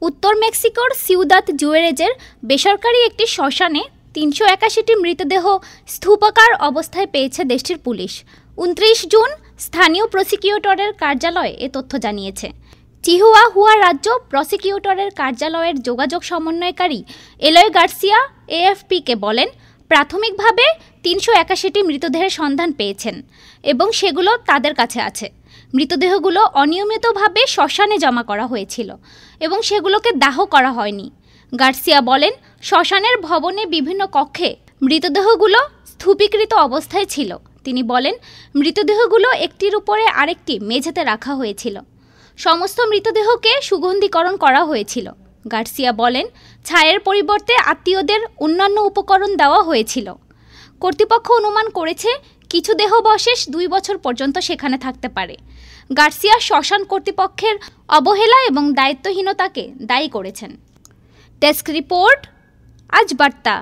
উত্তর মেক্সিকোর সিউদাদ জুয়েরেজের বেসরকারি একটি শ্মশানে ৩৮১টি মৃতদেহ স্তূপাকার অবস্থায় পেয়েছে দেশটির পুলিশ। ২৯ জুন স্থানীয় প্রসিকিউটরের কার্যালয় এ তথ্য জানিয়েছে। চিহুয়াহুয়া রাজ্য প্রসিকিউটরের কার্যালয়ের যোগাযোগ সমন্বয়কারী এলয় গার্সিয়া এএফপিকে বলেন, প্রাথমিকভাবে ৩৮১টি মৃতদেহের সন্ধান পেয়েছেন এবং সেগুলো তাদের কাছে আছে। মৃতদেহগুলো অনিয়মিতভাবে শ্মশানে জমা করা হয়েছিল এবং সেগুলোকে দাহ করা হয়নি। গার্সিয়া বলেন, শ্মশানের ভবনে বিভিন্ন কক্ষে মৃতদেহগুলো স্তূপীকৃত অবস্থায় ছিল। তিনি বলেন, মৃতদেহগুলো একটির উপরে আরেকটি মেঝেতে রাখা হয়েছিল। সমস্ত মৃতদেহকে সুগন্ধীকরণ করা হয়েছিল। গার্সিয়া বলেন, ছায়ের পরিবর্তে আত্মীয়দের অন্যান্য উপকরণ দেওয়া হয়েছিল। কর্তৃপক্ষ অনুমান করেছে কিছু দেহাবশেষ ২ বছর পর্যন্ত সেখানে থাকতে পারে। গার্সিয়া শ্মশান কর্তৃপক্ষের অবহেলা এবং দায়িত্বহীনতাকে দায়ী করেছেন। ডেস্ক রিপোর্ট, আজ বার্তা।